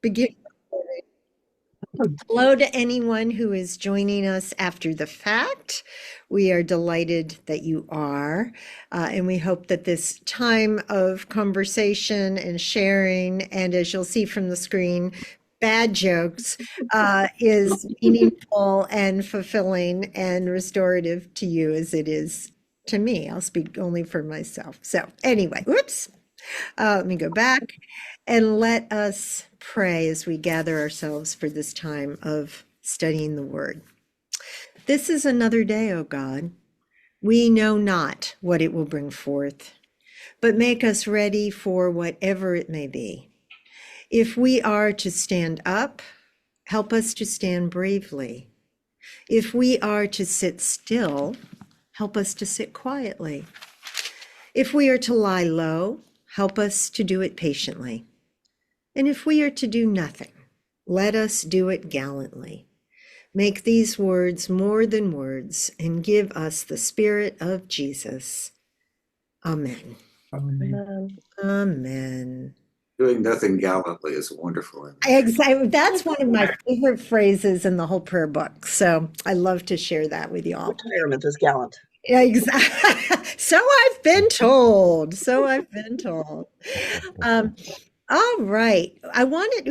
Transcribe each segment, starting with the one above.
begin. Hello to anyone who is joining us after the fact. We are delighted that you are, and we hope that this time of conversation and sharing, and as you'll see from the screen, bad jokes, is meaningful and fulfilling and restorative to you as it is to me. I'll speak only for myself. So anyway, whoops. Let me go back and let us pray as we gather ourselves for this time of studying the Word. This is another day, O God. We know not what it will bring forth, but make us ready for whatever it may be. If we are to stand up, help us to stand bravely. If we are to sit still, help us to sit quietly. If we are to lie low, help us to do it patiently. And if we are to do nothing, let us do it gallantly. Make these words more than words and give us the Spirit of Jesus. Amen. Amen. Amen. Doing nothing gallantly is wonderful. Exactly. That's one of my favorite phrases in the whole prayer book. So I love to share that with you all. Retirement is gallant. Yeah, exactly. So I've been told. So I've been told. All right. I wanted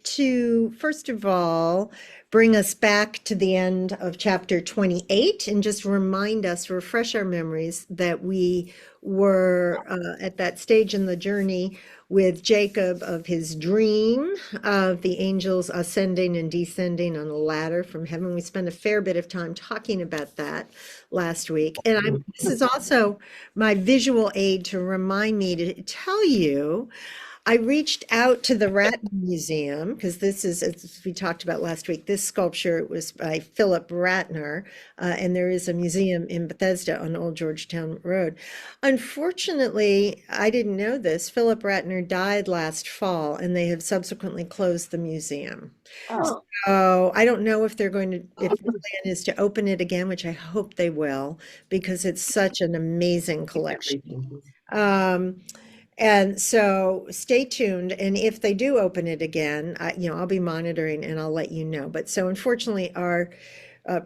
to, first of all, bring us back to the end of chapter 28 and just remind us, refresh our memories that we were at that stage in the journey with Jacob of his dream of the angels ascending and descending on a ladder from heaven. We spent a fair bit of time talking about that last week. And this is also my visual aid to remind me to tell you, I reached out to the Ratner Museum because this is, as we talked about last week, this sculpture was by Philip Ratner, and there is a museum in Bethesda on Old Georgetown Road. Unfortunately, I didn't know this. Philip Ratner died last fall, and they have subsequently closed the museum. Oh. So I don't know if they're going to, if the plan is to open it again, which I hope they will, because it's such an amazing collection. And so stay tuned. And if they do open it again, I'll be monitoring and I'll let you know. But so unfortunately, our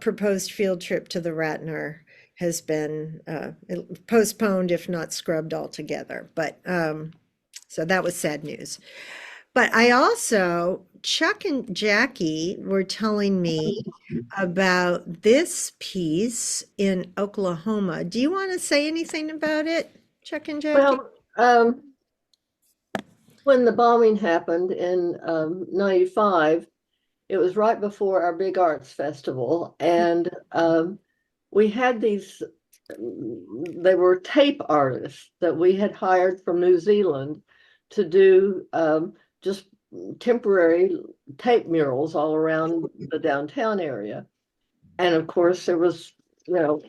proposed field trip to the Ratner has been postponed, if not scrubbed altogether. But so that was sad news. But I also, Chuck and Jackie were telling me about this piece in Oklahoma. Do you want to say anything about it, Chuck and Jackie? Well, when the bombing happened in 95, it was right before our big arts festival. And we had these, they were tape artists that we had hired from New Zealand to do just temporary tape murals all around the downtown area. And of course, there was, that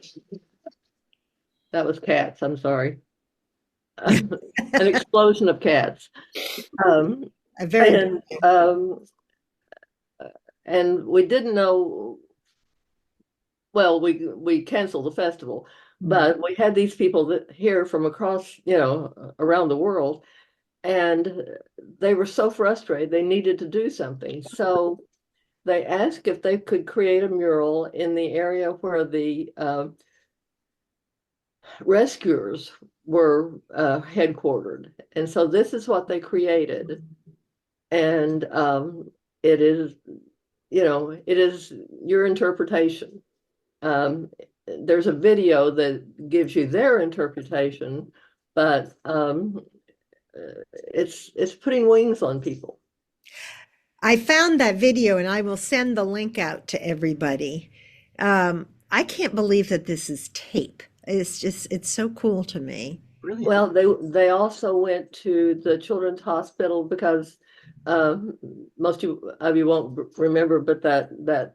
was cats, I'm sorry. An explosion of cats. And we didn't know, well, we canceled the festival, but we had these people that here from across, around the world, and they were so frustrated, they needed to do something. So they asked if they could create a mural in the area where the rescuers were headquartered. And so this is what they created. And it is, it is your interpretation. There's a video that gives you their interpretation, but it's putting wings on people. I found that video and I will send the link out to everybody. I can't believe that this is tape. It's so cool to me. Brilliant. Well, they also went to the Children's Hospital because most of you won't remember, but that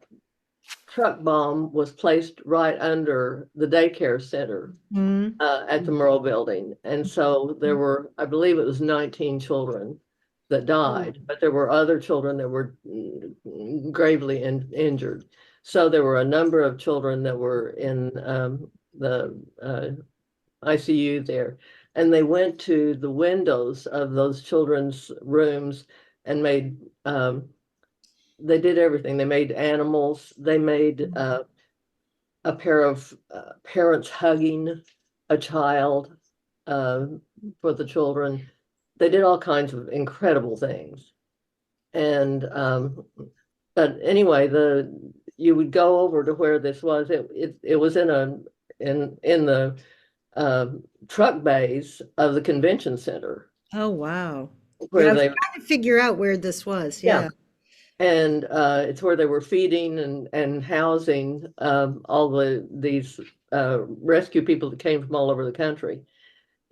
truck bomb was placed right under the daycare center at the Murrell building. And so there were, I believe it was 19 children that died, but there were other children that were gravely injured. So there were a number of children that were in the ICU there. and they went to the windows of those children's rooms and made they did everything. They made animals. They made a pair of parents hugging a child uh, for the children. They did all kinds of incredible things. And but anyway, you would go over to where this was. It was in the truck bays of the convention center Oh, wow. Yeah, where I was they trying to figure out where this was. yeah. Yeah. And it's where they were feeding and housing all these rescue people that came from all over the country.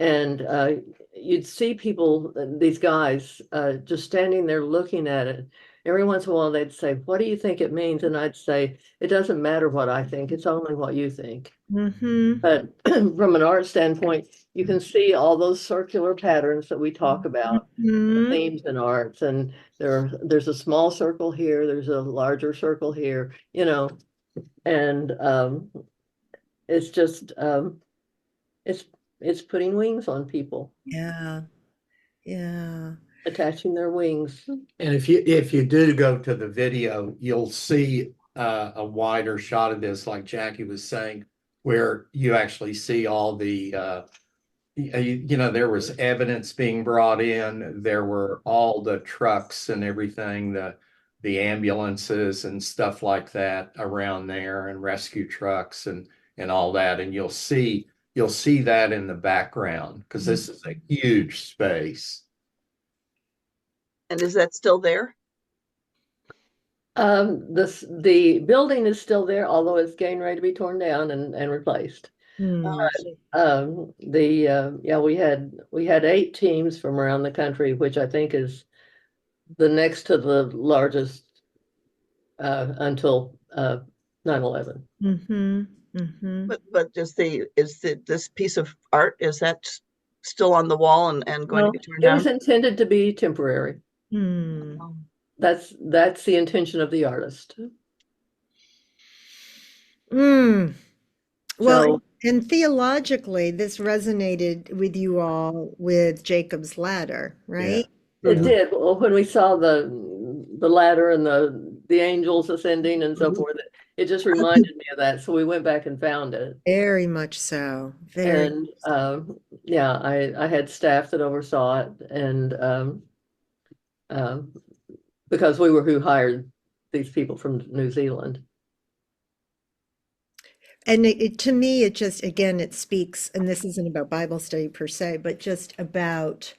And you'd see people, these guys, just standing there looking at it. Every once in a while, they'd say, "What do you think it means?" And I'd say, "It doesn't matter what I think. It's only what you think." Mm-hmm. But from an art standpoint, you can see all those circular patterns that we talk about, Mm-hmm. themes in arts, and there's a small circle here, there's a larger circle here, and it's just it's it's putting wings on people, Yeah. Yeah. attaching their wings. And if you do go to the video, you'll see a wider shot of this, like Jackie was saying, where you actually see all the there was evidence being brought in. There were all the trucks and everything, the ambulances and stuff like that around there, and rescue trucks and all that. And you'll see that in the background because this is a huge space. And is that still there? The building is still there, although it's getting ready to be torn down and replaced. Hmm. Yeah, we had 8 teams from around the country, which I think is the next to the largest until 9/11. Mm-hmm. Mm-hmm. But this piece of art, is that still on the wall and going to Well, be torn it was down? intended to be temporary. Hmm. Oh. That's the intention of the artist. Mm. Well, So and theologically, this resonated with you all with Jacob's ladder, right? it Mhm. did. Well, when we saw the ladder and the angels ascending and so Mhm. forth, it just reminded me of that. So we went back and found it. Very much so. Very. And yeah, I had staff that oversaw it, and um, because we were who hired these people from New Zealand. And to me, it just, again, it speaks, and this isn't about Bible study per se, but just about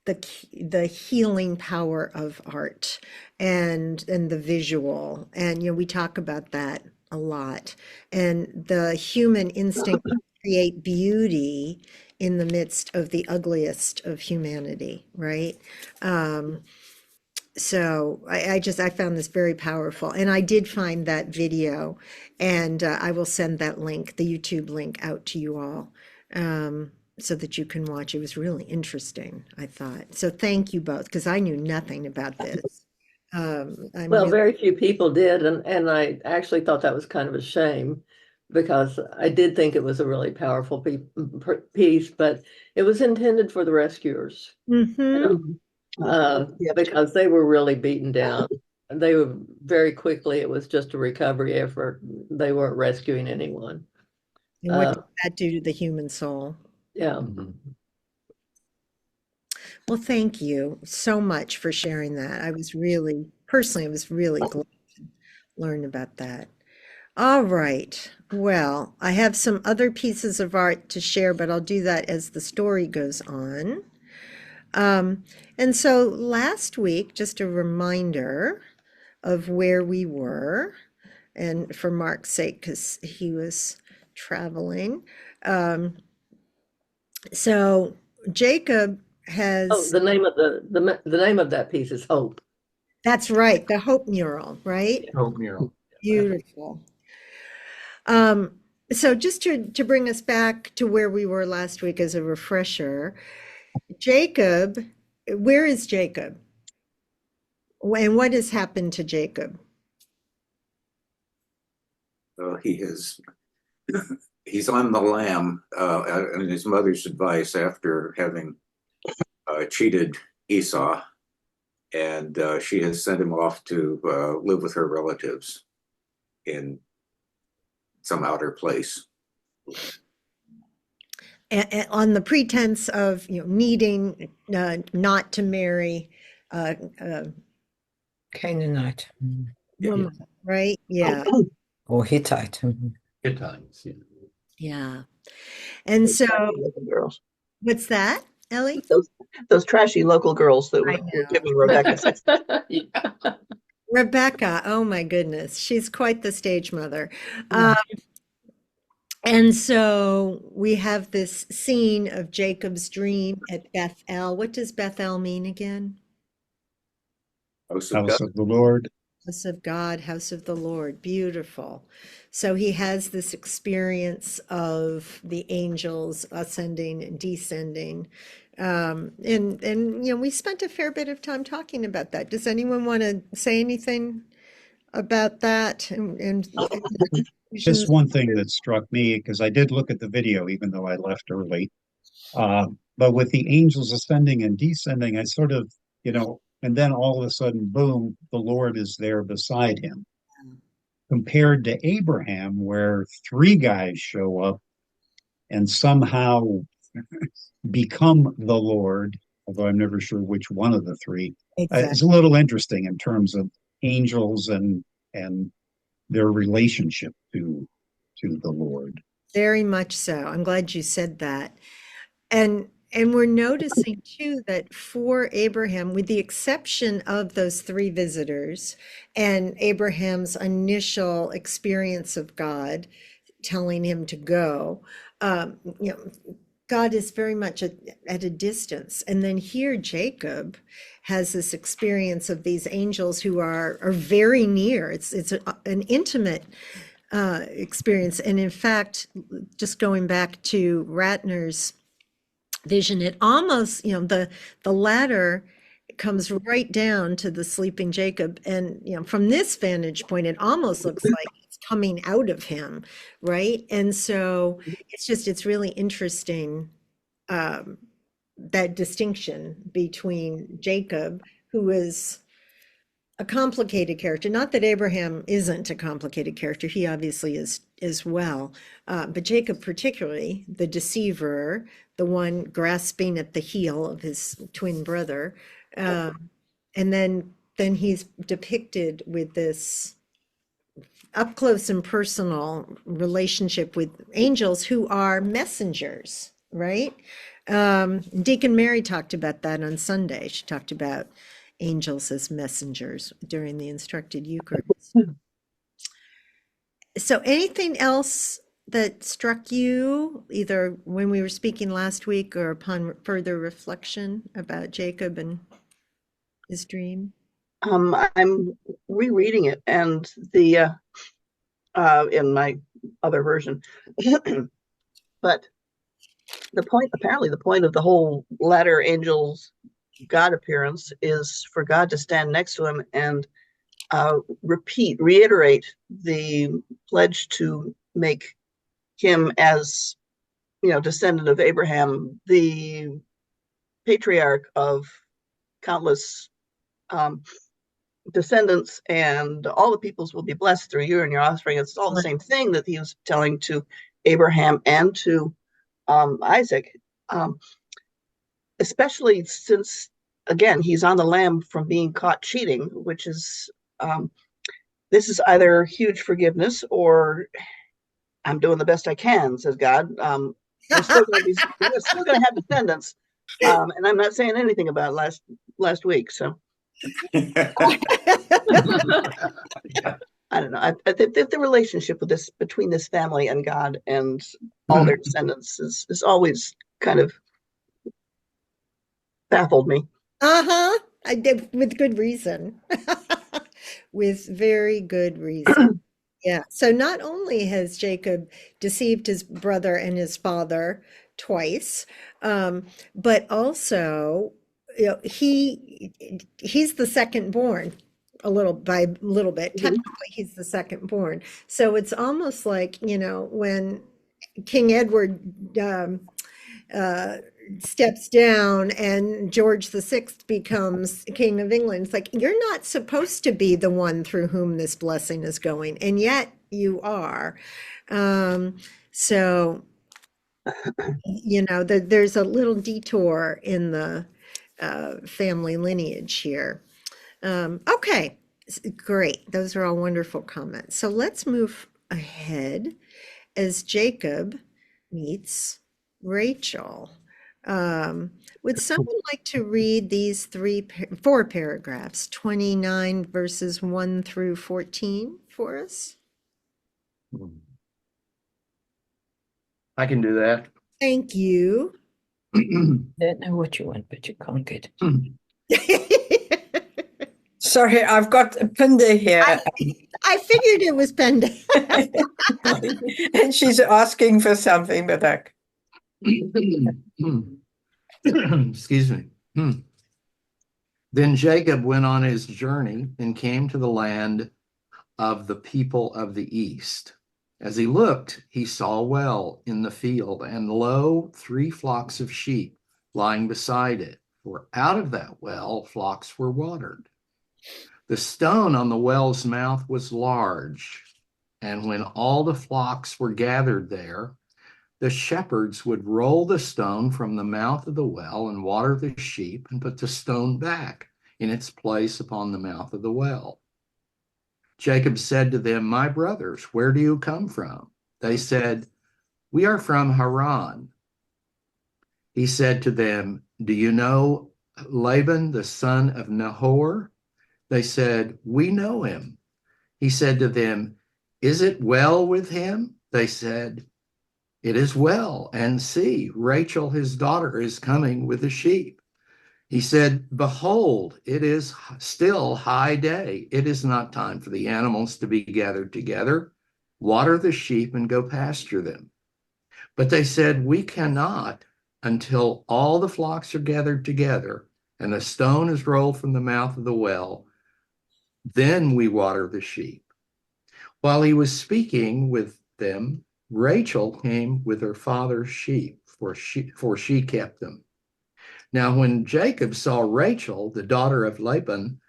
the healing power of art and the visual. And, we talk about that a lot. And the human instinct to create beauty in the midst of the ugliest of humanity, right? So I found this very powerful, and I did find that video, and I will send that link, the YouTube link, out to you all, so that you can watch. It was really interesting, I thought. So thank you both, because I knew nothing about this. I'm Well, really, very few people did, and I actually thought that was kind of a shame because I did think it was a really powerful piece, but it was intended for the rescuers. Mhm. Because they were really beaten down. And they were very quickly, it was just a recovery effort. They weren't rescuing anyone. And what does that do to the human soul? Yeah. Mhm. Well, thank you so much for sharing that. Personally, I was really glad to learn about that. All right. Well, I have some other pieces of art to share, but I'll do that as the story goes on. And so last week, just a reminder of where we were, and for Mark's sake, because he was traveling. Um, so Jacob Oh, has, the name of the name of that piece is Hope. that's right, the Hope mural, right? Hope mural. Beautiful. Um, so just to bring us back to where we were last week as a refresher, Jacob, where is Jacob? And what has happened to Jacob? He has he's on the lam, and his mother's advice after having cheated Esau, and she has sent him off to live with her relatives in some outer place. On the pretense of, needing not to marry a Canaanite woman, right? Yeah, or Hittite. Good times. Yeah. yeah. And Those so, trashy local girls. what's that, Ellie? Those trashy local girls that I were know. giving Rebecca sex. Yeah. Rebecca, oh my goodness, she's quite the stage mother. Yeah. And so we have this scene of Jacob's dream at Bethel. What does Bethel mean again? House of God. House of the Lord. House of God, house of the Lord. Beautiful. So he has this experience of the angels ascending and descending. And we spent a fair bit of time talking about that. Does anyone want to say anything about that? And Just one thing that struck me, because I did look at the video, even though I left early. But with the angels ascending and descending, I sort of, and then all of a sudden, boom, the Lord is there beside him. Compared to Abraham, where three guys show up and somehow become the Lord, although I'm never sure which one of the three. exactly. It's a little interesting in terms of angels and their relationship to the Lord. Very much so. I'm glad you said that. And we're noticing too that for Abraham, with the exception of those three visitors and Abraham's initial experience of God telling him to go, God is very much at a distance. And then here Jacob has this experience of these angels who are very near. It's an intimate experience. And in fact, just going back to Ratner's vision, it almost, the ladder comes right down to the sleeping Jacob. And, from this vantage point, it almost looks like it's coming out of him, right? And so it's really interesting, that distinction between Jacob, who is a complicated character. Not that Abraham isn't a complicated character, he obviously is as well. But Jacob, particularly, the deceiver, the one grasping at the heel of his twin brother. And then he's depicted with this up close and personal relationship with angels who are messengers, right? Deacon Mary talked about that on Sunday. She talked about angels as messengers during the instructed Eucharist. So anything else that struck you, either when we were speaking last week or upon further reflection about Jacob and his dream? I'm rereading it and the in my other version. But apparently the point of the whole latter angels God appearance is for God to stand next to him and reiterate the pledge to make him, as descendant of Abraham, the patriarch of countless descendants, and all the peoples will be blessed through you and your offspring. It's all the same thing that he was telling to Abraham and to Isaac, especially since, again, he's on the lam from being caught cheating, which is this is either huge forgiveness or I'm doing the best I can, says God. We're still going to have descendants, and I'm not saying anything about last week. So I don't know. I think the relationship between this family and God and all their descendants is always kind of baffled me. I did, with good reason. With very good reason. Yeah. So not only has Jacob deceived his brother and his father twice, but also, he's the second born by a little bit. Technically, he's the second born. So it's almost like, when King Edward steps down and George VI becomes King of England. It's like, you're not supposed to be the one through whom this blessing is going, and yet you are. So, there's a little detour in the family lineage here. Okay, great. Those are all wonderful comments. So let's move ahead as Jacob meets Rachel. Would someone like to read these four paragraphs, 29 verses 1 through 14 for us? I can do that. Thank you. Don't know what you want, but you can't get it. Sorry, I've got a Pinder here. I figured it was Penda. And she's asking for something, but Excuse me. Then Jacob went on his journey and came to the land of the people of the east. As he looked, he saw a well in the field, and lo, 3 flocks of sheep lying beside it, for out of that well flocks were watered. The stone on the well's mouth was large, and when all the flocks were gathered there, the shepherds would roll the stone from the mouth of the well and water the sheep and put the stone back in its place upon the mouth of the well. Jacob said to them, "My brothers, where do you come from?" They said, "We are from Haran." He said to them, "Do you know Laban, the son of Nahor?" They said, "We know him." He said to them, "Is it well with him?" They said, "It is well. And see, Rachel, his daughter, is coming with the sheep." He said, "Behold, it is still high day. It is not time for the animals to be gathered together. Water the sheep and go pasture them." But they said, "We cannot until all the flocks are gathered together and the stone is rolled from the mouth of the well. Then we water the sheep." While he was speaking with them, Rachel came with her father's sheep, for she kept them. Now, when Jacob saw Rachel, the daughter of Laban,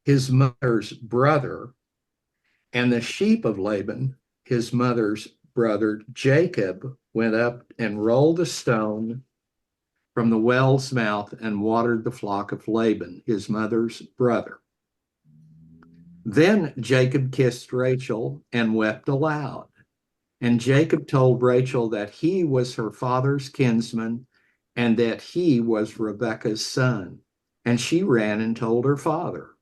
his mother's brother, and the sheep of Laban, his mother's brother, Jacob went up and rolled a stone from the well's mouth and watered the flock of Laban, his mother's brother. Then Jacob kissed Rachel and wept aloud. And Jacob told Rachel that he was her father's kinsman and that he was Rebekah's son. And she ran and told her father.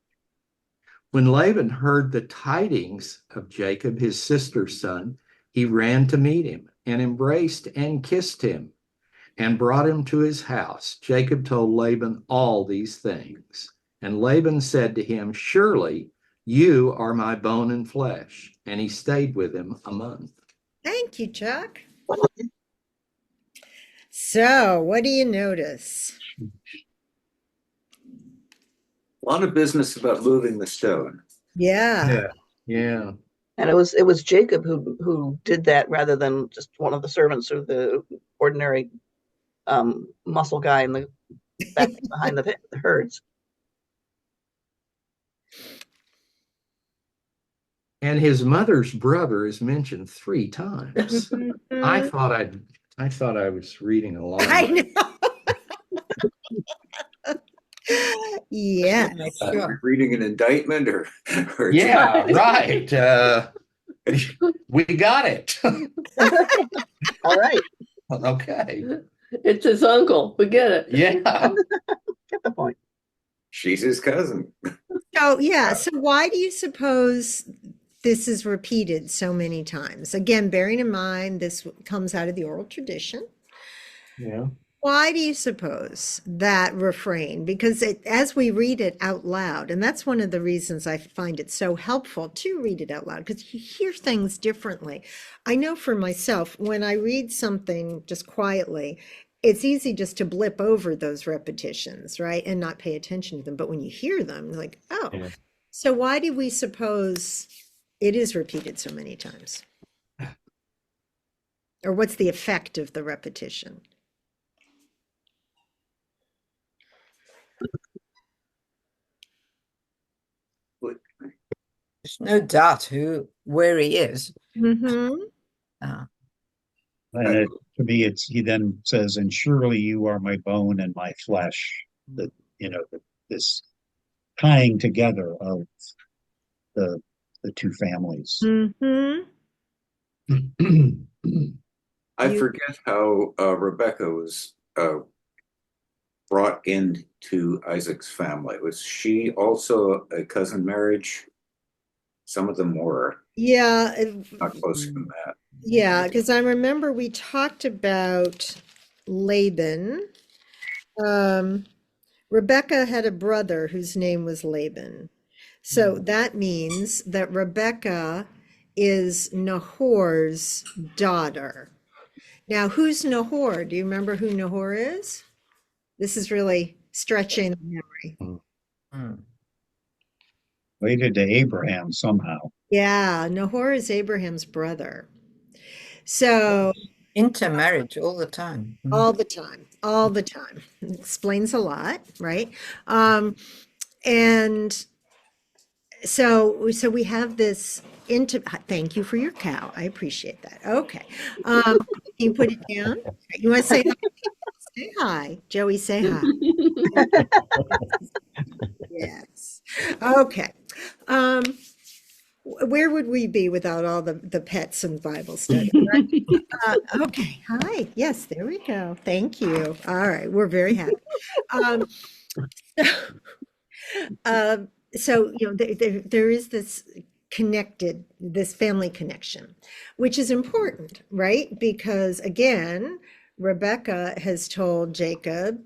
When Laban heard the tidings of Jacob, his sister's son, he ran to meet him and embraced and kissed him and brought him to his house. Jacob told Laban all these things. And Laban said to him, "Surely you are my bone and flesh." And he stayed with him a month. Thank you, Chuck. So, what do you notice? A lot of business about moving the stone. Yeah. Yeah. And it was Jacob who did that rather than just one of the servants or the ordinary muscle guy in the back behind the herds. And his mother's brother is mentioned 3 times. I thought I was reading along. I know. Yeah. Are we reading an indictment or Yeah, right. We got it. All right, Okay. It's his uncle. We get it. Yeah. get the point. she's his cousin. So, yeah. So, why do you suppose this is repeated so many times? Again, bearing in mind this comes out of the oral tradition. Yeah. Why do you suppose that refrain? Because as we read it out loud, and that's one of the reasons I find it so helpful to read it out loud, because you hear things differently. I know for myself, when I read something just quietly, it's easy just to blip over those repetitions, right? And not pay attention to them. But when you hear them, you're like, oh, Yeah. So why do we suppose it is repeated so many times? Or what's the effect of the repetition? There's no doubt where he is. Mm-hmm. Uh, And to me, he then says, "And surely you are my bone and my flesh." That, this tying together of the the two families. Mm-hmm. I You, forget how Rebecca was brought into Isaac's family. Was she also a cousin marriage? Some of them were, yeah, not closer than that. yeah, because I remember we talked about Laban. Um, Rebecca had a brother whose name was Laban. So that means that Rebecca is Nahor's daughter. Now, who's Nahor? Do you remember who Nahor is? This is really stretching the memory. mm. Related to Abraham somehow. Yeah, Nahor is Abraham's brother. So Intermarriage all the time. all the time, all the time. Explains a lot, right? And so we have this into, thank you for your cow. I appreciate that. Okay. Can you put it down? You want to say hi? Say hi. Joey, say hi. Yes. Okay. Um, where would we be without all the pets and Bible study, right? Okay. Hi. Yes, there we go. Thank you. All right. We're very happy. Um, Um, so, there is this family connection, which is important, right? Because again, Rebecca has told Jacob,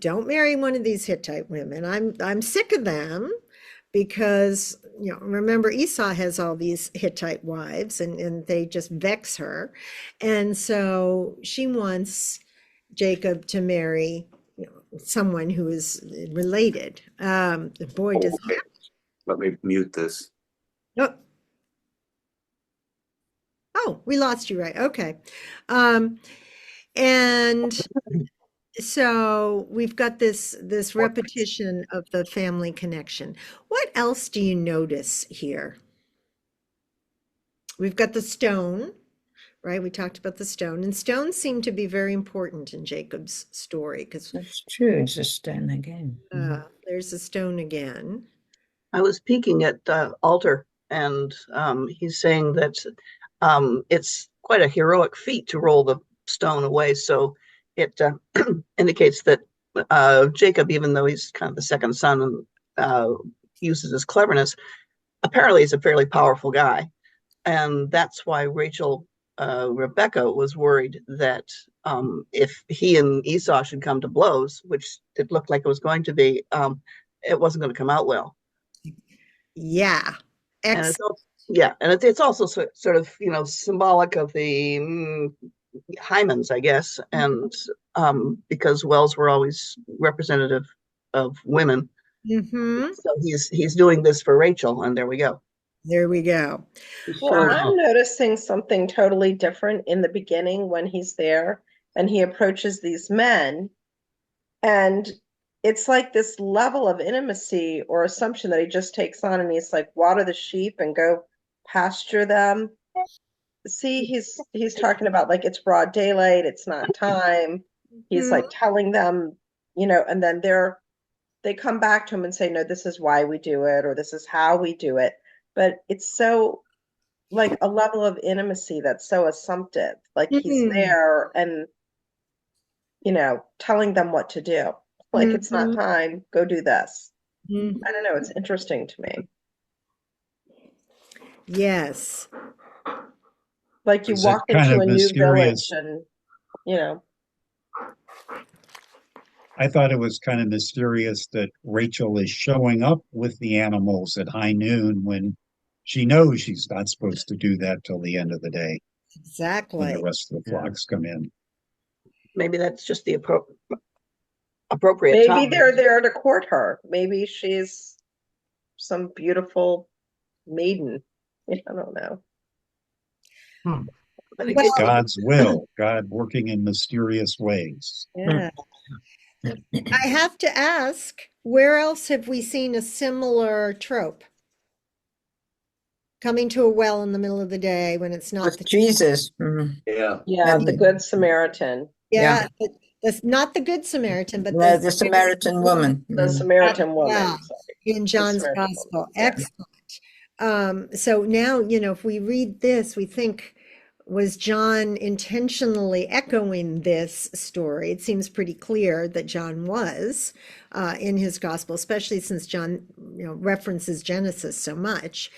don't marry one of these Hittite women. I'm sick of them because, remember Esau has all these Hittite wives and they just vex her. And so she wants Jacob to marry someone who is related. Boy, does Okay, let me mute this. oh, oh, we lost you, right? Okay. And so we've got this repetition of the family connection. What else do you notice here? We've got the stone, right? We talked about the stone, and stones seem to be very important in Jacob's story because That's true. It's a stone again. there's the stone again. I was peeking at Alter, and he's saying that it's quite a heroic feat to roll the stone away. So it indicates that Jacob, even though he's kind of the second son and uses his cleverness, apparently he's a fairly powerful guy. And that's why Rebecca was worried that if he and Esau should come to blows, which it looked like it was going to be, it wasn't going to come out well. Yeah. And it's Excellent. it's also sort of symbolic of the hymens, I guess, and because Wells were always representative of women, Mm-hmm. so he's doing this for Rachel, and there we go. There we go. Well, I'm noticing something totally different in the beginning when he's there and he approaches these men. And it's like this level of intimacy or assumption that he just takes on, and he's like, water the sheep and go pasture them. See, he's talking about like it's broad daylight, it's not time. He's like telling them, and then they come back to him and say, no, this is why we do it, or this is how we do it. But it's so like a level of intimacy that's so assumptive. Like he's there and, telling them what to do. Like it's not time, go do this. I don't know, it's interesting to me. Yes. Like you Is it walk kind into of a new village mysterious? and, I thought it was kind of mysterious that Rachel is showing up with the animals at high noon when she knows she's not supposed to do that till the end of the day when the Exactly. rest of the flocks come in. Maybe that's just the appropriate maybe time. they're there to court her. Maybe she's some beautiful maiden. I don't know. But it- Well, it- God's will, God working in mysterious ways. yeah. I have to ask, where else have we seen a similar trope? Coming to a well in the middle of the day when it's not With the, Jesus. Yeah. Yeah, the And- Good Samaritan, yeah, that's not the Good Samaritan, but No, the Samaritan woman. the Samaritan yeah, woman. Sorry, in the John's Samaritan gospel. woman. Yeah. Excellent. So now, if we read this, we think, was John intentionally echoing this story? It seems pretty clear that John was in his gospel, especially since John, references Genesis so much.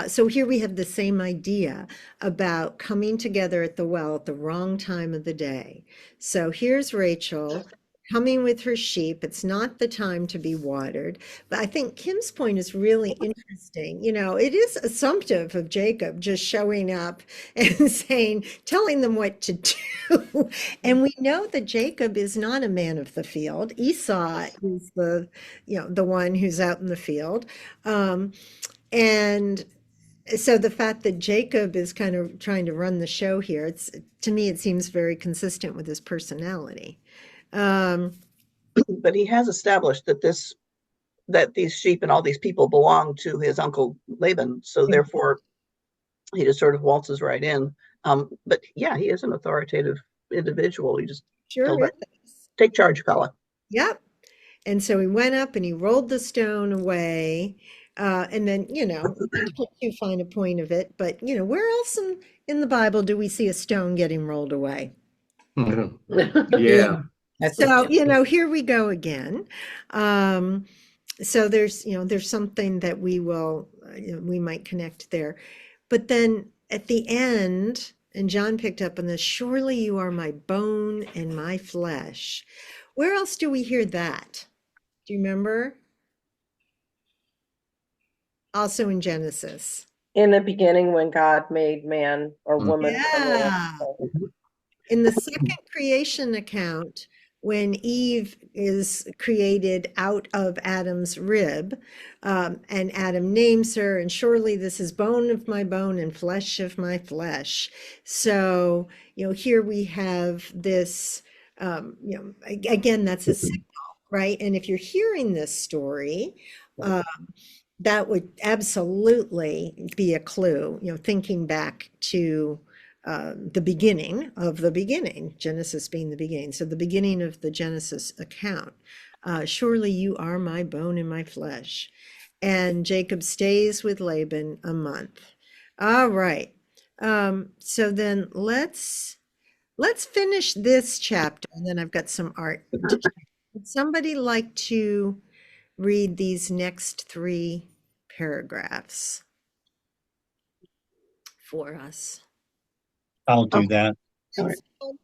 So here we have the same idea about coming together at the well at the wrong time of the day. So here's Rachel coming with her sheep. It's not the time to be watered. But I think Kim's point is really interesting. It is assumptive of Jacob just showing up and telling them what to do. And we know that Jacob is not a man of the field. Esau is the one who's out in the field. And so the fact that Jacob is kind of trying to run the show here, to me, it seems very consistent with his personality. but he has established that these sheep and all these people belong to his uncle Laban. So therefore, he just sort of waltzes right in. But yeah, he is an authoritative individual. He just told Sure him, take charge, fella. Yep. And so he went up and he rolled the stone away. And then, I can't too fine a point of it, but where else in the Bible do we see a stone getting rolled away? Yeah. That's So, it. here we go again. So there's something that we will, we might connect there. But then at the end, and John picked up on this, surely you are my bone and my flesh. Where else do we hear that? Do you remember? Also in Genesis. In the beginning, when God made man or woman from the Yeah. In the second creation account, when Eve is created out of Adam's rib, and Adam names her, and surely this is bone of my bone and flesh of my flesh. So, here we have this, again, that's a signal, right? And if you're hearing this story, that would absolutely be a clue, thinking back to the beginning of the beginning, Genesis being the beginning. So the beginning of the Genesis account. Surely you are my bone and my flesh. And Jacob stays with Laban a month. All right. So then let's finish this chapter, and then I've got some art. Would somebody like to read these next 3 paragraphs for us? I'll do that. All right. You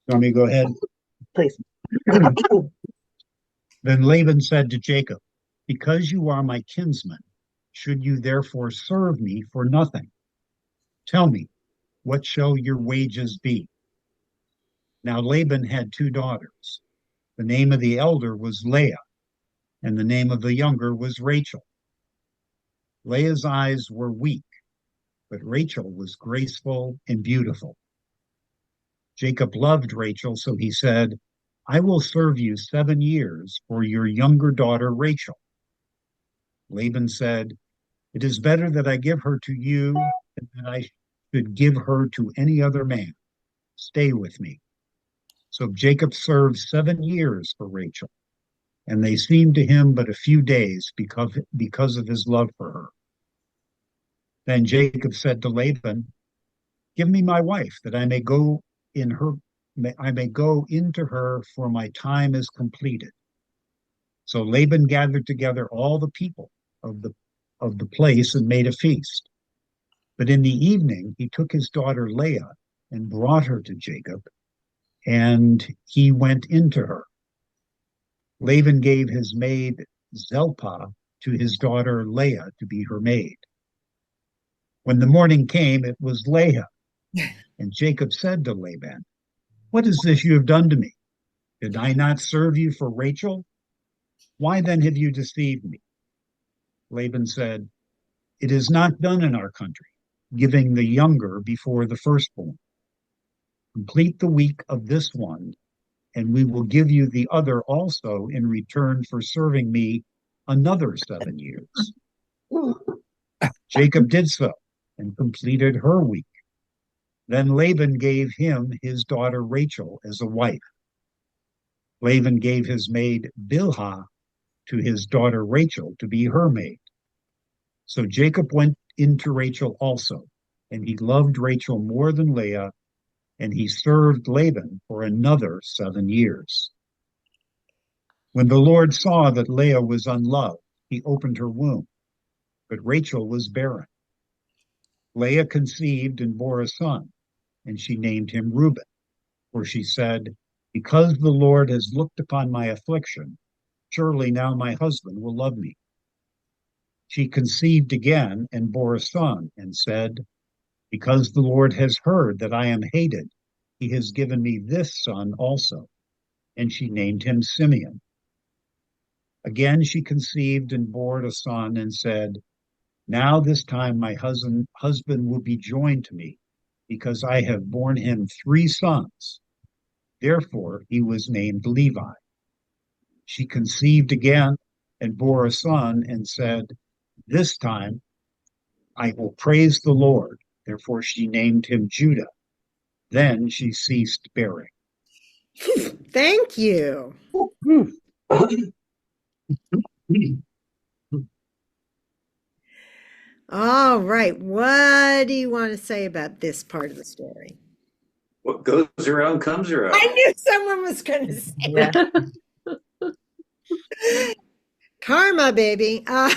want me to go ahead? Please. Then Laban said to Jacob, because you are my kinsman, should you therefore serve me for nothing? Tell me, what shall your wages be? Now Laban had 2 daughters. The name of the elder was Leah, and the name of the younger was Rachel. Leah's eyes were weak, but Rachel was graceful and beautiful. Jacob loved Rachel, so he said, I will serve you 7 years for your younger daughter Rachel. Laban said, it is better that I give her to you than that I should give her to any other man. Stay with me. So Jacob served 7 years for Rachel, and they seemed to him but a few days because of his love for her. Then Jacob said to Laban, give me my wife, that I may go into her, for my time is completed. So Laban gathered together all the people of the place and made a feast. But in the evening he took his daughter Leah and brought her to Jacob, and he went into her. Laban gave his maid Zilpah to his daughter Leah to be her maid. When the morning came, it was Leah. And Jacob said to Laban, what is this you have done to me? Did I not serve you for Rachel? Why then have you deceived me? Laban said, it is not done in our country, giving the younger before the firstborn. Complete the week of this one, and we will give you the other also in return for serving me another 7 years. Jacob did so and completed her week. Then Laban gave him his daughter Rachel as a wife. Laban gave his maid Bilhah to his daughter Rachel to be her maid. So Jacob went into Rachel also, and he loved Rachel more than Leah, and he served Laban for another 7 years. When the Lord saw that Leah was unloved, he opened her womb, but Rachel was barren. Leah conceived and bore a son, and she named him Reuben, for she said, because the Lord has looked upon my affliction, surely now my husband will love me. She conceived again and bore a son, and said, because the Lord has heard that I am hated, he has given me this son also. And she named him Simeon. Again she conceived and bore a son, and said, now this time my husband will be joined to me, because I have borne him 3 sons. Therefore he was named Levi. She conceived again and bore a son, and said, this time I will praise the Lord. Therefore she named him Judah. Then she ceased bearing. Thank you. All right. What do you want to say about this part of the story? What goes around comes around. I knew someone was going to say Yeah. karma, baby. All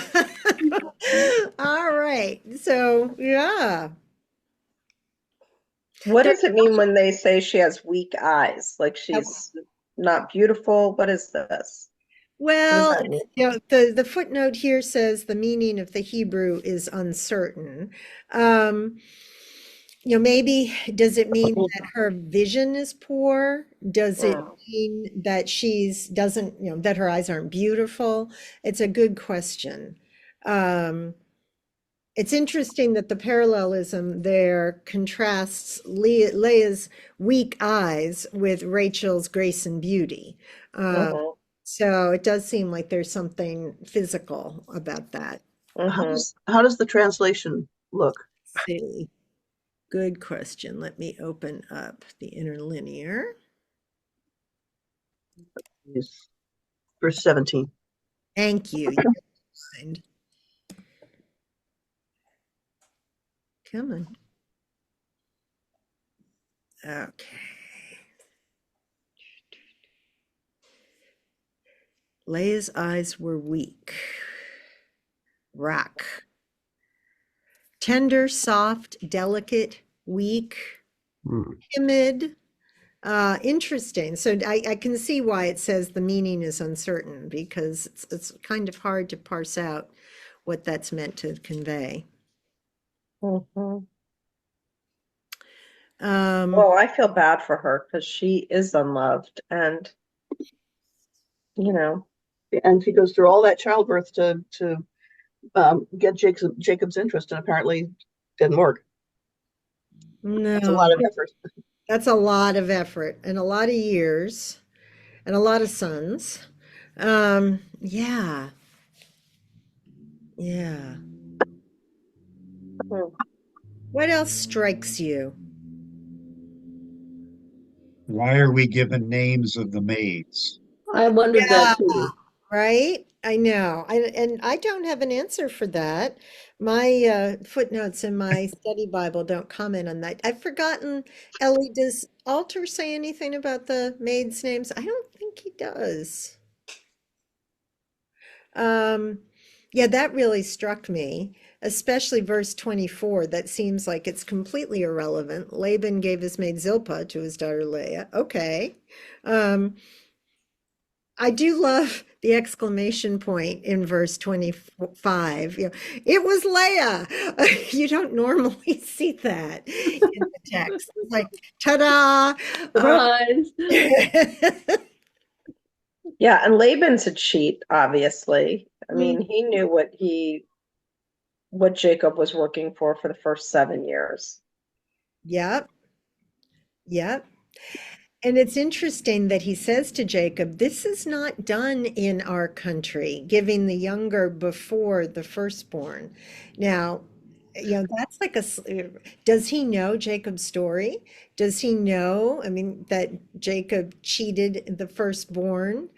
right. So, yeah. What does it mean when they say she has weak eyes? Like she's not beautiful? What is this? Well, that mean? you know, the footnote here says the meaning of the Hebrew is uncertain. You know, maybe does it mean that her vision is poor? Does it mean that doesn't, you know, that her eyes aren't beautiful? It's a good question. It's interesting that the parallelism there contrasts Leah's weak eyes with Rachel's grace and beauty. So it does seem like there's something physical about that. How does the translation look? Let's see. Good question. Let me open up the interlinear. Yes. Verse 17. Thank you. You're kind. Come on. Okay. Leah's eyes were weak. Rock. Tender, soft, delicate, weak, timid. Interesting. So I can see why it says the meaning is uncertain, because it's kind of hard to parse out what that's meant to convey. Well, I feel bad for her because she is unloved, and you know, And she goes through all that childbirth to get Jacob's interest, and apparently didn't work. That's a lot of effort. That's a lot of effort and a lot of years and a lot of sons. Yeah. Yeah. What else strikes you? Why are we given names of the maids? I wondered that too. Right? I know. And I don't have an answer for that. My footnotes in my study Bible don't comment on that. I've forgotten, Ellie, does Alter say anything about the maids' names? I don't think he does. Yeah, that really struck me, especially verse 24. That seems like it's completely irrelevant. Laban gave his maid Zilpah to his daughter Leah. Okay. I do love the exclamation point in verse 25. You know, it was Leah. You don't normally see that in the text. It's like, ta-da! Surprise! Yeah, and Laban's a cheat, obviously. I mean, he knew what he what Jacob was working for the first 7 years. Yep. Yep. And it's interesting that he says to Jacob, this is not done in our country, giving the younger before the firstborn. Now, that's like does he know Jacob's story? Does he know, I mean, that Jacob cheated the firstborn?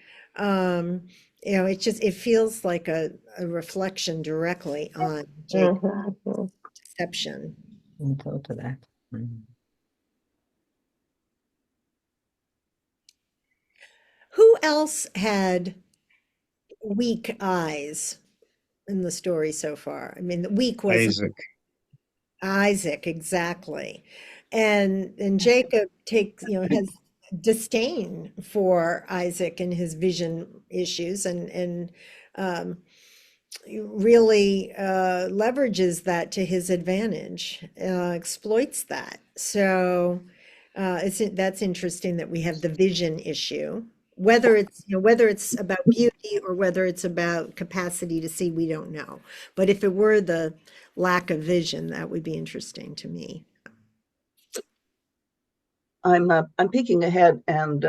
It feels like a reflection directly on Jacob's Mhm. deception. I thought of that. Who else had weak eyes in the story so far? I mean, the weak was Isaac. Isaac, exactly. And Jacob has disdain for Isaac and his vision issues and um, really leverages that to his advantage, exploits that. So that's interesting that we have the vision issue. Whether it's about beauty or whether it's about capacity to see, we don't know. But if it were the lack of vision, that would be interesting to me. I'm peeking ahead, and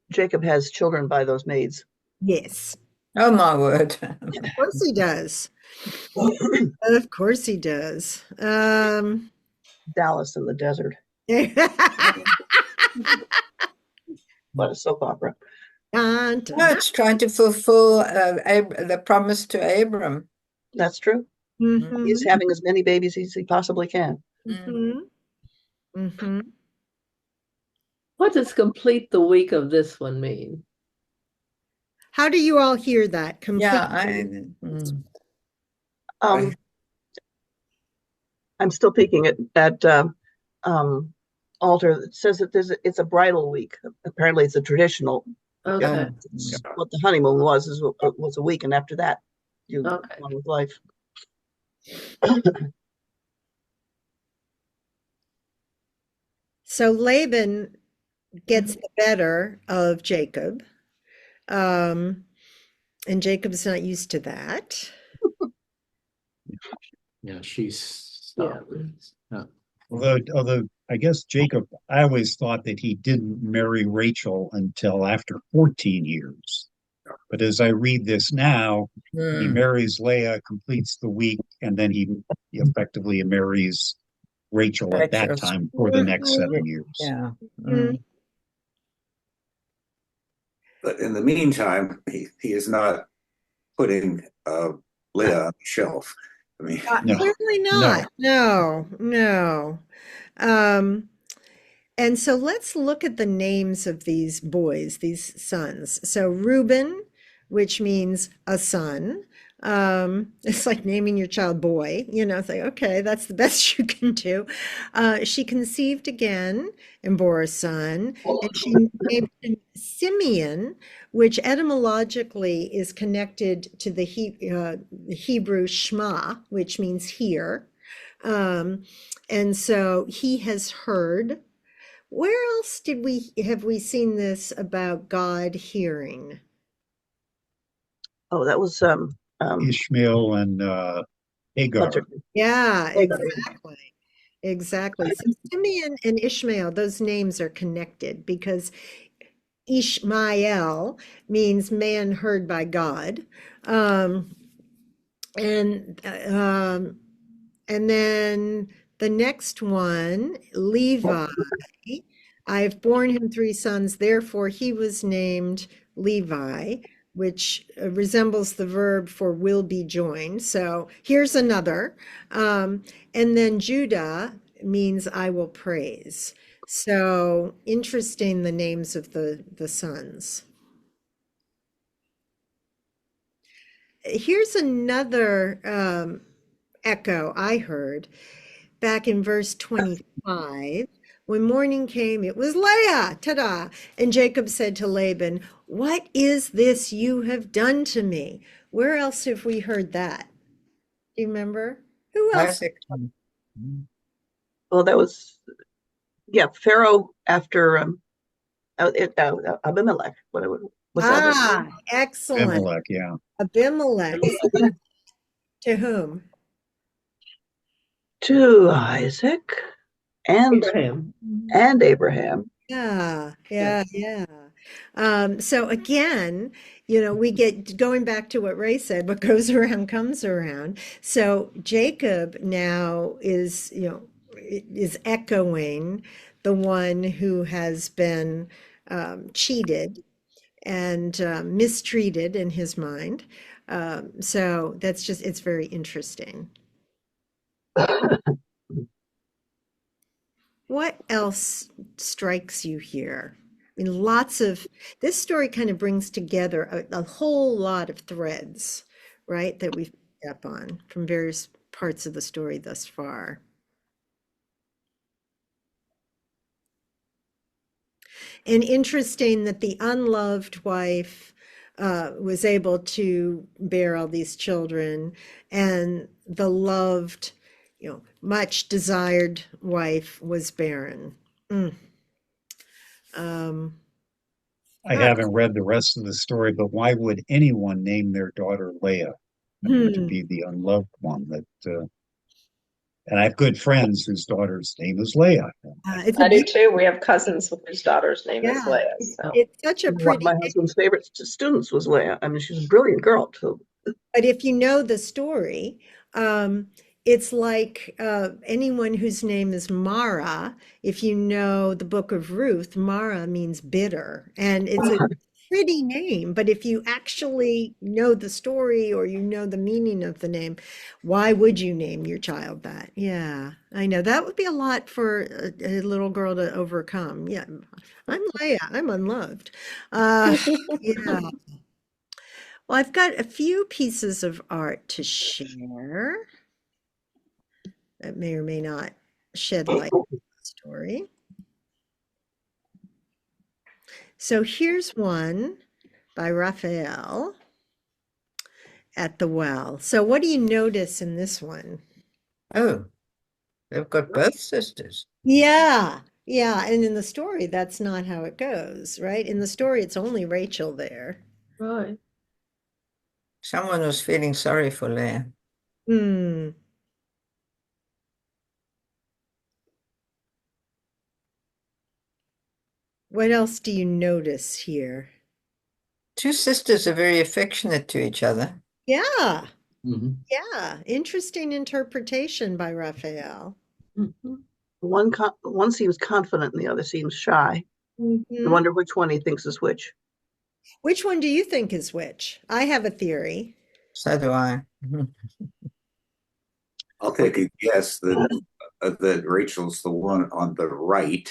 Jacob has children by those maids. Yes, Oh my word. of course he does. Of course he does. Dallas in the desert. What a soap opera. Dun, dun, No, it's trying to fulfill the promise to Abram. That's true. mhm, He's having as many babies as he possibly can. mhm, mhm. What does complete the week of this one mean? How do you all hear that? Yeah, Um, I'm still peeking at altar. It says that it's a bridal week. Apparently, it's a traditional. Okay. It's what the honeymoon was a week, and after that, you go Okay. on with life. So Laban gets the better of Jacob. And Jacob's not used to that. Yeah, she's Yeah. Although I guess Jacob, I always thought that he didn't marry Rachel until after 14 years. But as I read this now, he marries Leah, completes the week, and then he effectively marries Rachel at that time for the next 7 years. Yeah. But in the meantime, he is not putting Leah on the shelf. I mean, No, Clearly not. No. And so let's look at the names of these boys, these sons. So Reuben, which means a son. It's like naming your child boy, it's like, okay, that's the best you can do. She conceived again and bore a son, and she named him Simeon, which etymologically is connected to the Hebrew Shema, which means hear. And so he has heard. Where else have we seen this about God hearing? Oh, that was Ishmael and Hagar. Yeah, exactly. So Simeon and Ishmael, those names are connected because Ishmael means man heard by God. And then the next one, Levi. I have borne him 3 sons, therefore he was named Levi, which resembles the verb for will be joined. So here's another. And then Judah means I will praise. So interesting, the names of the sons. Here's another echo I heard back in verse 25. When morning came, it was Leah, ta-da! And Jacob said to Laban, what is this you have done to me? Where else have we heard that? Do you remember? Who else? Isaac. well, that was Pharaoh after Abimelech. What's that? Excellent. Abimelech, yeah. Abimelech. To whom? to Isaac and Abraham. Abraham. Yeah, Yeah. yeah. So again, we get going back to what Ray said, what goes around comes around. So Jacob now is echoing the one who has been cheated and mistreated in his mind. So it's very interesting. What else strikes you here? I mean, this story kind of brings together a whole lot of threads, right, that we've picked up on from various parts of the story thus far. And interesting that the unloved wife was able to bear all these children, and the loved, much desired wife was barren. Mm. Um, I haven't read the rest of the story, but why would anyone name their daughter Leah? I mean, to hmm. be the unloved one and I have good friends whose daughter's name is Leah. It's a I do beautiful, too. We have cousins whose daughter's name is yeah. Leah. So It's such a One of pretty my name. husband's favorite students was Leah. I mean, she's a brilliant girl too. But if you know the story, um, it's like anyone whose name is Mara. If you know the book of Ruth, Mara means bitter, and it's a pretty name. But if you actually know the story or you know the meaning of the name, why would you name your child that? Yeah, I know that would be a lot for a little girl to overcome. Yeah, I'm Leah. I'm unloved. Yeah. Well, I've got a few pieces of art to share that may or may not shed light on the story. So here's one by Raphael at the well. So what do you notice in this one? Oh, they've got both sisters. Yeah, yeah. And in the story, that's not how it goes, right? In the story, it's only Rachel there. Right. Someone was feeling sorry for Leah. Hmm. What else do you notice here? Two sisters are very affectionate to each other. Yeah, Mhm. yeah. Interesting interpretation by Raphael. Mhm. One seems confident and the other seems shy. I Mhm. wonder which one he thinks is which. Which one do you think is which? I have a theory. So do I. I'll take a guess that Rachel's the one on the right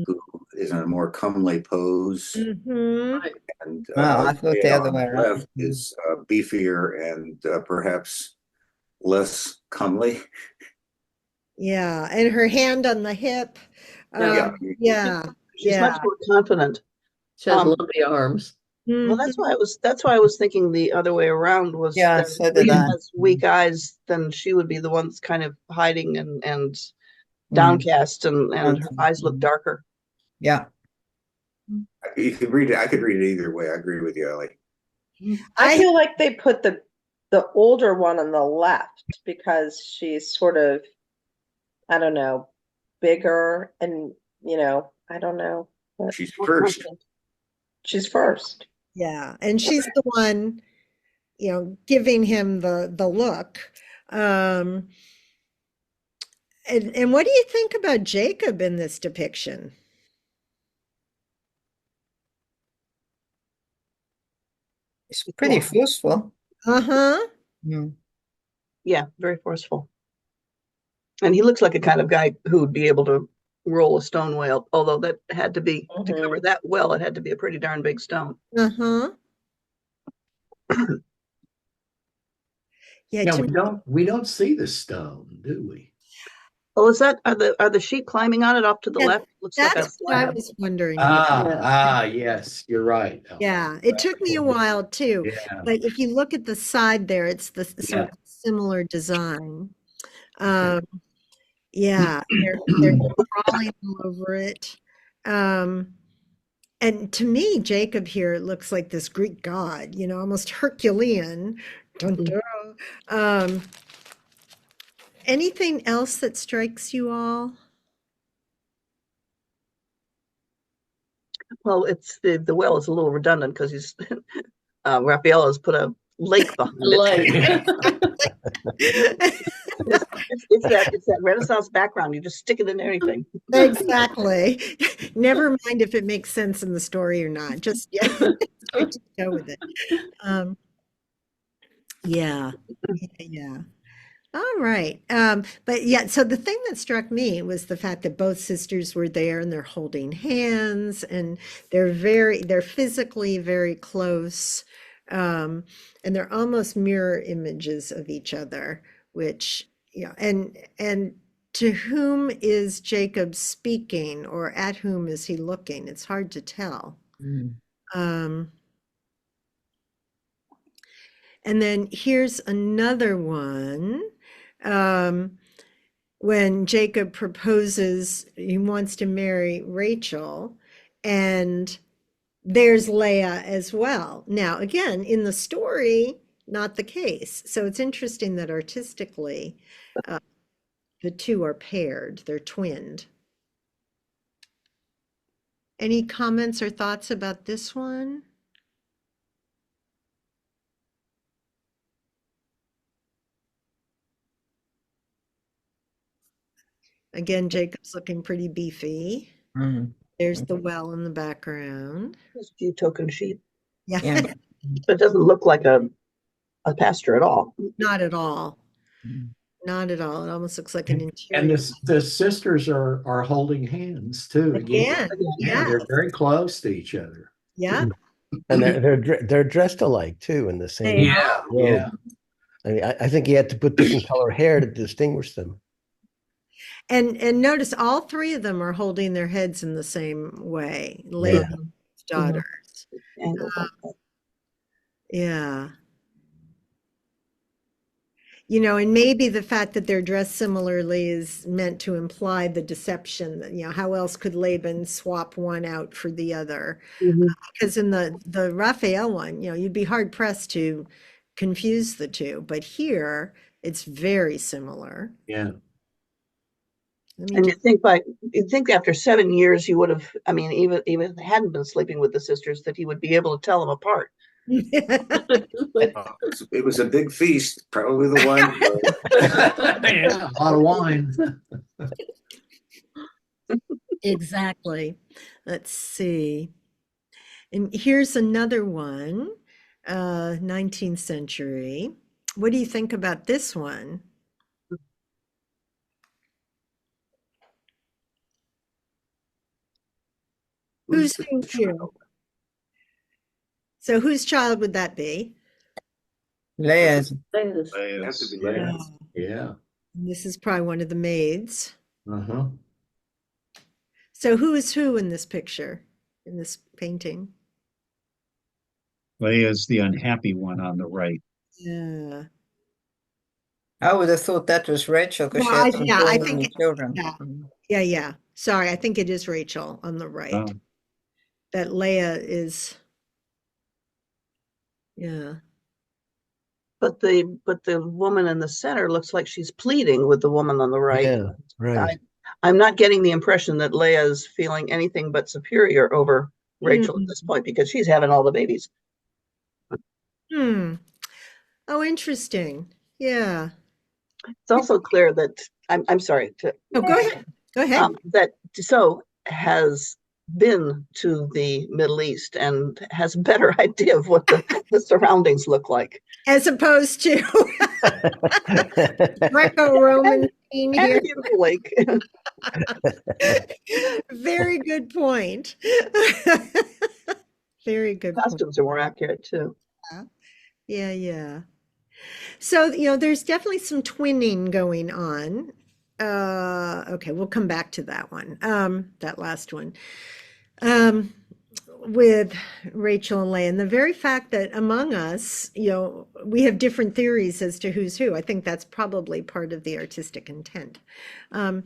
who is in a more comely pose, Mm-hmm. Right. and Well, I thought the Leah other on way the around. left is beefier and perhaps less comely. Yeah, and her hand on the hip. Yeah. Yeah, Yeah, She's yeah. much more confident. She has Um, lumpy arms. well, Mhm. that's why I was thinking the other way around was Yeah, that so if did Leah I. has weak eyes, then she would be the one that's kind of hiding and Mm. downcast, and her eyes look darker. Yeah. you could read it. I could read it either way. I agree with you, Ellie. I I feel like they put the older one on the left because she's sort of, I don't know, bigger and I don't know, but She's More first. confident. she's first. yeah, and she's the one, giving him the look. Um, and what do you think about Jacob in this depiction? It's pretty forceful. Uh-huh. Mm. Yeah, very forceful. And he looks like a kind of guy who would be able to roll a stone well, although that had to be to cover that well, it had to be a pretty darn big stone. Uh-huh. Yeah, Yeah, to we don't see the stone, do we? Oh, is that are the sheep climbing on it off to the yeah, left? Looks like a that's what I slab. was wondering about. Yes, you're right, Ellen. Yeah, it took me a while too, Yeah, but if you look at the side there, it's the sort yeah. of similar design. Okay. Um, yeah, they're crawling all over it. Um, and to me, Jacob here looks like this Greek god, almost Herculean. Dun, Mm. dun. Um, Anything else that strikes you all? Well, it's the well is a little redundant because he's Raphael has put a lake behind it. Like, It's that Renaissance background. You just stick it in anything. Exactly. Never mind if it makes sense in the story or not. Just yeah, straight to go with it. Um, yeah, yeah. All right. But yeah, so the thing that struck me was the fact that both sisters were there and they're holding hands and they're physically very close. And they're almost mirror images of each other, which, yeah, and to whom is Jacob speaking or at whom is he looking? It's hard to tell. Um, and then here's another one. Um, when Jacob proposes, he wants to marry Rachel, and there's Leah as well. Now, again, in the story, not the case. So it's interesting that artistically, the two are paired, they're twinned. Any comments or thoughts about this one? Again, Jacob's looking pretty beefy. There's the well in the background. There's a few token sheep, Yeah, Yeah. but it doesn't look like a pasture at all. not at all. Not at all. It almost looks like an And interior. the sisters are holding hands too. Again, Yeah, yeah, they're very close to each other. yeah, And they're dressed alike too in the same they Yeah, robe. yeah. I mean, I think he had to put different color hair to distinguish them. And notice all three of them are holding their heads in the same way. Leah's daughters. Angles like that. Yeah. You know, and maybe the fact that they're dressed similarly is meant to imply the deception that, you know, how else could Laban swap one out for the other? Mhm. Because in the Raphael one, you know, you'd be hard pressed to confuse the two, but here it's very similar. Yeah. Let me And just, you'd think after 7 years he would have, I mean, even if he hadn't been sleeping with the sisters, that he would be able to tell them apart. It was a big feast, probably the wine. Yeah, a lot of wine. exactly. Let's see. And here's another one, 19th century. What do you think about this one? Who's the who here? child? So whose child would that be? Layers. It has to be Leah. Yeah. And this is probably one of the maids. Uh-huh. So who is who in this picture, in this painting? Leah's the unhappy one on the right. Yeah. I would have thought that was Rachel because she Well, hasn't yeah, I born any think, children. yeah. Yeah. Sorry, I think it is Rachel on the right. Oh. That Leah is, yeah. But the woman in the center looks like she's pleading with the woman on the right. Yeah, right. I'm not getting the impression that Leah's feeling anything but superior over Rachel at this point because she's having all the babies. Hmm. Oh, interesting. Yeah. It's also clear that I'm sorry to Oh, go ahead. Go ahead. that Tissot has been to the Middle East and has a better idea of what the surroundings look like. As opposed to Greco-Roman scene And here. a beautiful lake. Very good point. Very good point. Costumes are more accurate too. Yeah. So, you know, there's definitely some twinning going on. Okay, we'll come back to that one. That last one. With Rachel and Leah, and the very fact that among us, you know, we have different theories as to who's who. I think that's probably part of the artistic intent. All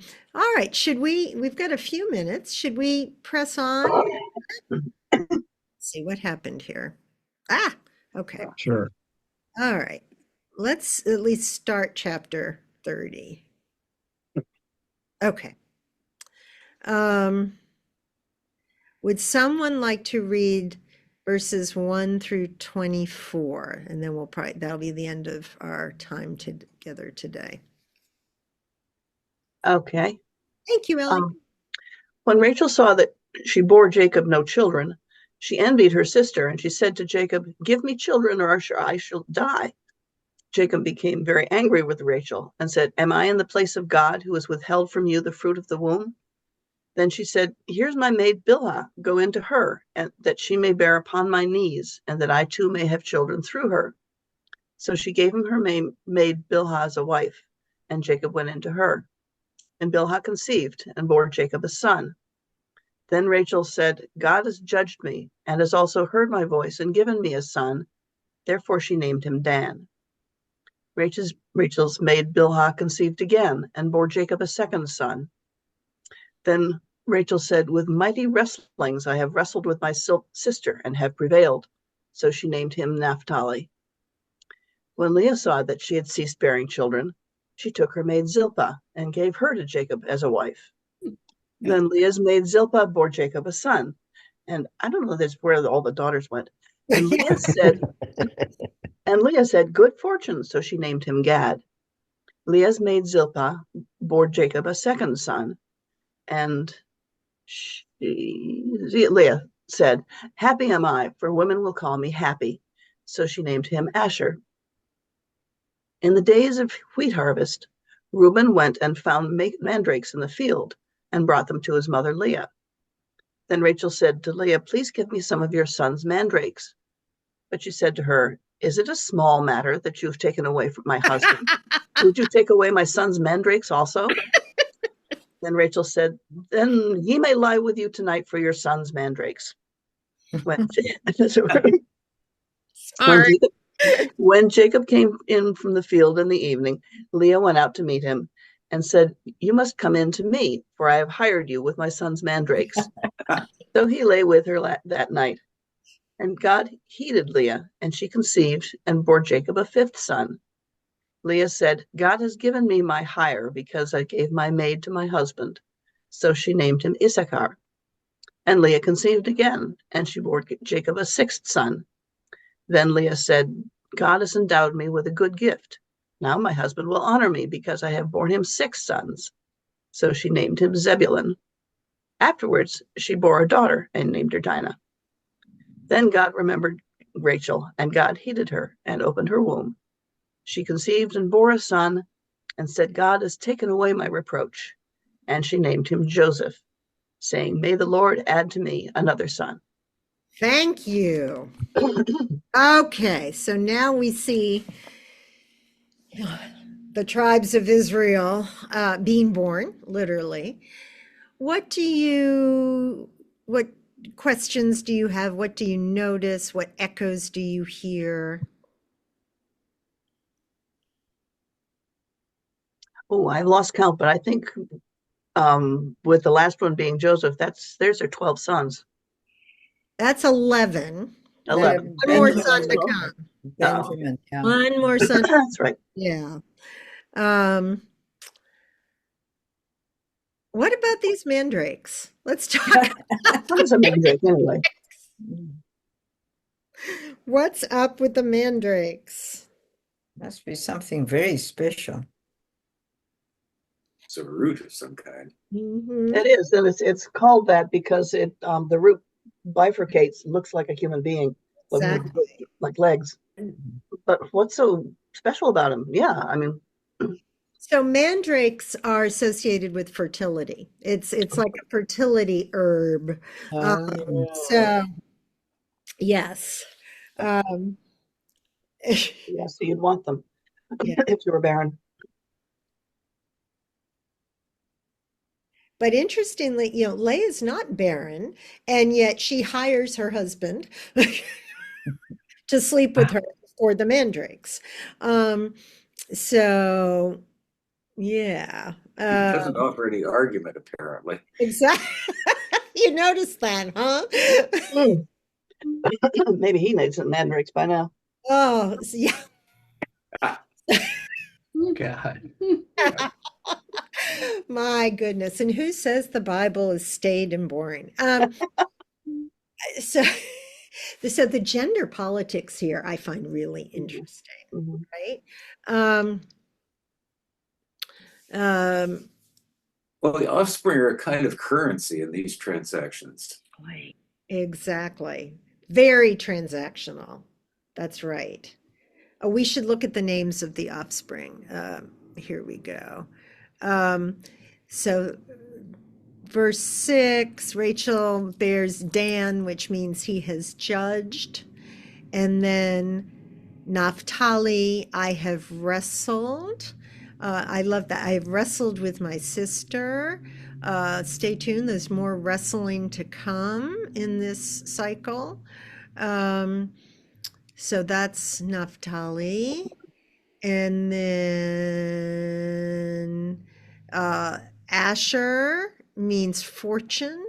right, we've got a few minutes. Should we press on? See what happened here. Okay. Sure. All right. Let's at least start chapter 30. Okay. Would someone like to read verses 1 through 24? And then that'll be the end of our time together today. Okay. Thank you, Ellie. When Rachel saw that she bore Jacob no children, she envied her sister, and she said to Jacob, "Give me children, or I shall die." Jacob became very angry with Rachel and said, "Am I in the place of God, who has withheld from you the fruit of the womb?" Then she said, "Here's my maid Bilhah. Go into her, and that she may bear upon my knees, and that I too may have children through her." So she gave him her maid Bilhah as a wife, and Jacob went into her. And Bilhah conceived and bore Jacob a son. Then Rachel said, "God has judged me and has also heard my voice and given me a son." Therefore she named him Dan. Rachel's maid Bilhah conceived again and bore Jacob a second son. Then Rachel said, "With mighty wrestlings I have wrestled with my sister and have prevailed." So she named him Naphtali. When Leah saw that she had ceased bearing children, she took her maid Zilpah and gave her to Jacob as a wife. Then Leah's maid Zilpah bore Jacob a son. And I don't know this where all the daughters went. And Leah said, "Good fortune." So she named him Gad. Leah's maid Zilpah bore Jacob a second son. And Leah said, "Happy am I, for women will call me happy." So she named him Asher. In the days of wheat harvest, Reuben went and found mandrakes in the field and brought them to his mother Leah. Then Rachel said to Leah, "Please give me some of your son's mandrakes." But she said to her, "Is it a small matter that you have taken away from my husband? Would you take away my son's mandrakes also?" Then Rachel said, "Then he may lie with you tonight for your son's mandrakes." When Jacob came in from the field in the evening, Leah went out to meet him and said, "You must come in to me, for I have hired you with my son's mandrakes." So he lay with her that night. And God heeded Leah, and she conceived and bore Jacob a fifth son. Leah said, "God has given me my hire because I gave my maid to my husband." So she named him Issachar. And Leah conceived again, and she bore Jacob a sixth son. Then Leah said, "God has endowed me with a good gift. Now my husband will honor me because I have borne him 6 sons." So she named him Zebulun. Afterwards, she bore a daughter and named her Dinah. Then God remembered Rachel, and God heeded her and opened her womb. She conceived and bore a son and said, "God has taken away my reproach." And she named him Joseph, saying, "May the Lord add to me another son." Thank you. Okay, so now we see the tribes of Israel being born, literally. What questions do you have? What do you notice? What echoes do you hear? Oh, I've lost count, but I think with the last one being Joseph, there's their 12 sons. That's 11. 11. One more son to come. Benjamin, yeah. One more son. That's right. Yeah. What about these mandrakes? Let's talk. What is a mandrake anyway? What's up with the mandrakes? Must be something very special. It's a root of some kind. Mhm. It is, and it's called that because the root bifurcates, looks like a human being, Exactly. like legs. But what's so special about him? Yeah, I mean, So mandrakes are associated with fertility. It's like a fertility herb. So yes. yeah, so you'd want them Yeah. if you were barren. But interestingly, Leah's not barren, and yet she hires her husband to sleep with her for the mandrakes. So yeah. He doesn't offer any argument, apparently. Exactly. You noticed that, huh? Maybe he needs some mandrakes by now. Oh, yeah. God. My goodness. And who says the Bible is staid and boring? So, so the gender politics here I find really interesting, Mhm. right? Um, um, Well, the offspring are a kind of currency in these transactions. Right. Exactly. Very transactional. That's right. Oh, we should look at the names of the offspring. Here we go. Um, so, verse 6, Rachel bears Dan, which means he has judged. And then Naphtali, I have wrestled. I love that. I have wrestled with my sister. Stay tuned. There's more wrestling to come in this cycle. Um, so that's Naphtali. And then Asher means fortune.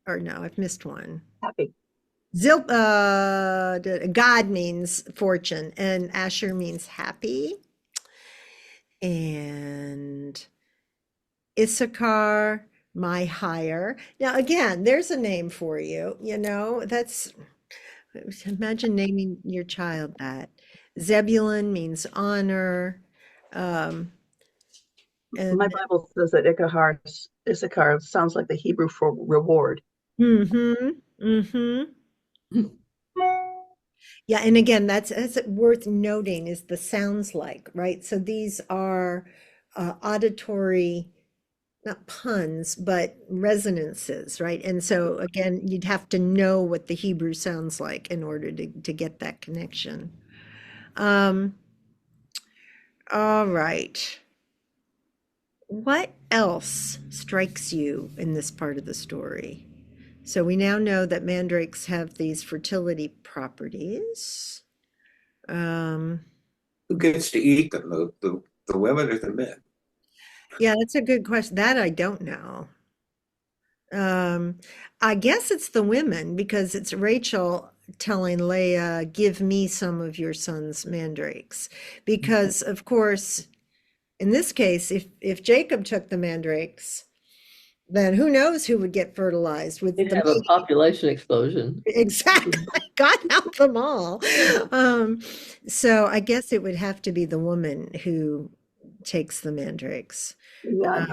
Or no, I've missed one. Happy. God means fortune, and Asher means happy. And Issachar, my hire. Now, again, there's a name for you. That's, imagine naming your child that. Zebulun means honor. Um, My and Bible says that Issachar sounds like the Hebrew for reward. mm-hmm, mm-hmm. Yeah, and again, that's worth noting is the sounds like, right? So these are auditory, not puns, but resonances, right? And so again, you'd have to know what the Hebrew sounds like in order to get that connection. Um, all right. What else strikes you in this part of the story? So we now know that mandrakes have these fertility properties. Um, Who gets to eat them, the women or the men? yeah, that's a good question. That I don't know. Um, I guess it's the women because it's Rachel telling Leah, "Give me some of your son's mandrakes," because of course, in this case, if Jacob took the mandrakes, then who knows who would get fertilized with You'd the have a meat. population explosion. Exactly. God help them all. Um, so I guess it would have to be the woman who takes the mandrakes. Yeah,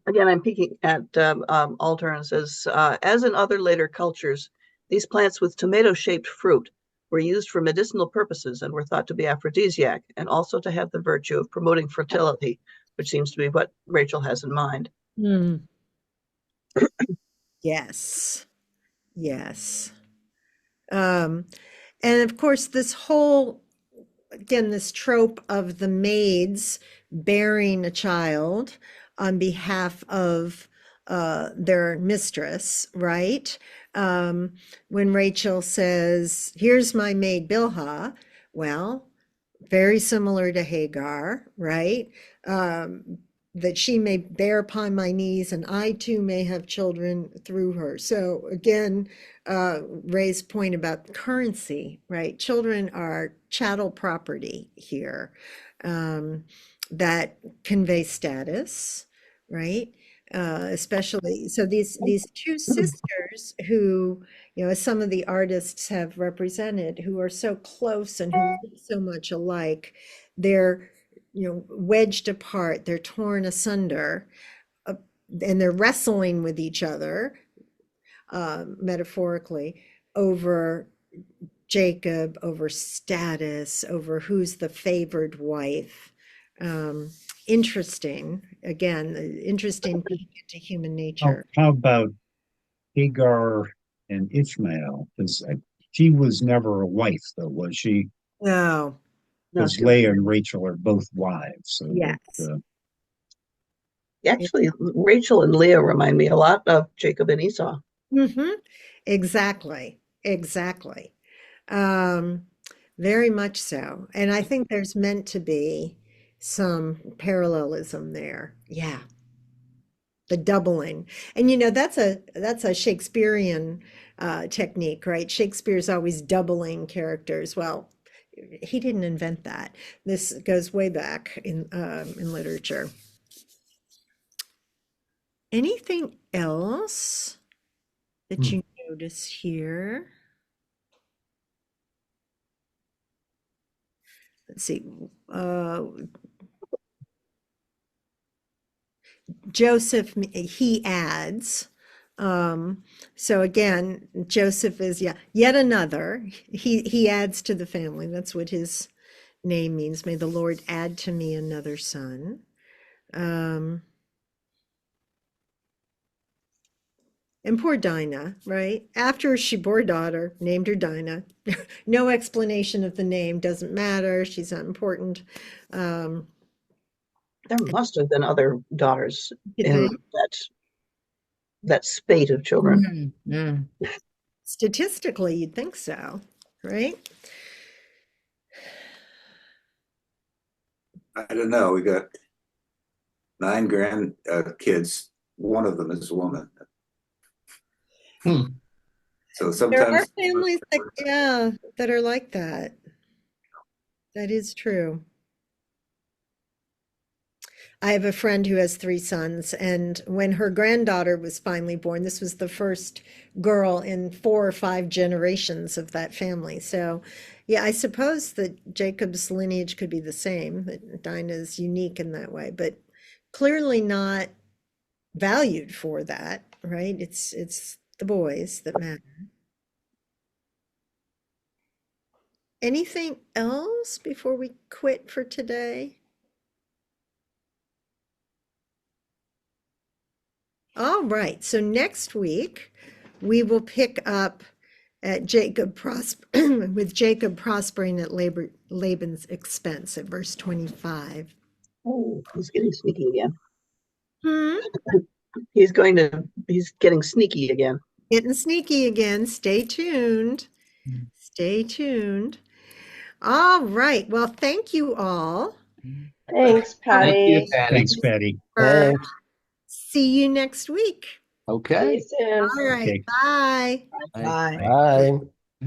again, I'm peeking at Alter and says, as in other later cultures, these plants with tomato-shaped fruit were used for medicinal purposes and were thought to be aphrodisiac and also to have the virtue of promoting fertility, which seems to be what Rachel has in mind. Hmm. Yes. Yes. Um, and of course, this trope of the maids bearing a child on behalf of their mistress, right? When Rachel says, "Here's my maid Bilhah," well, very similar to Hagar, right? Um, that she may bear upon my knees, and I too may have children through her. So again, Ray's point about currency, right? Children are chattel property here, um, that convey status, right? Especially so these two sisters who, as some of the artists have represented, who are so close and who look so much alike, they're, wedged apart, they're torn asunder, uh, and they're wrestling with each other, metaphorically, over Jacob, over status, over who's the favored wife. Um, Interesting. Again, interesting peek into human nature. How about Hagar and Ishmael? Because she was never a wife, though, was she? No, No, Because Leah and Rachel are both wives. So yes. actually, Rachel and Leah remind me a lot of Jacob and Esau. Hmm. Exactly. Exactly. Um, Very much so. And I think there's meant to be some parallelism there. Yeah, the doubling. And that's a Shakespearean technique, right? Shakespeare's always doubling characters. Well, he didn't invent that. This goes way back in literature. Anything else that you notice here? Let's see. Joseph, he adds. So again, Joseph is yet another. He adds to the family. That's what his name means. May the Lord add to me another son. And poor Dinah, right? After she bore a daughter, named her Dinah. No explanation of the name, doesn't matter. She's not important. There must have been other daughters You in think? that spate of children. Statistically, you'd think so, right? I don't know. We got 9 kids. One of them is a woman. So There are sometimes families that are like that. That is true. I have a friend who has 3 sons, and when her granddaughter was finally born, this was the first girl in 4 or 5 generations of that family. So, yeah, I suppose that Jacob's lineage could be the same, that Dinah is unique in that way, but clearly not valued for that, right? It's the boys that matter. Anything else before we quit for today? All right, so next week we will pick up at with Jacob prospering at Laban's expense at verse 25. Oh, he's getting sneaky again. Hmm? He's getting sneaky again. Getting sneaky again. Stay tuned. Stay tuned. All right. Well, thank you all. Thanks, Thank you, Patty. Patty. Thanks, Patty. Thanks. See you next week. See Okay. you soon. All right. Okay. Bye. Bye. Bye.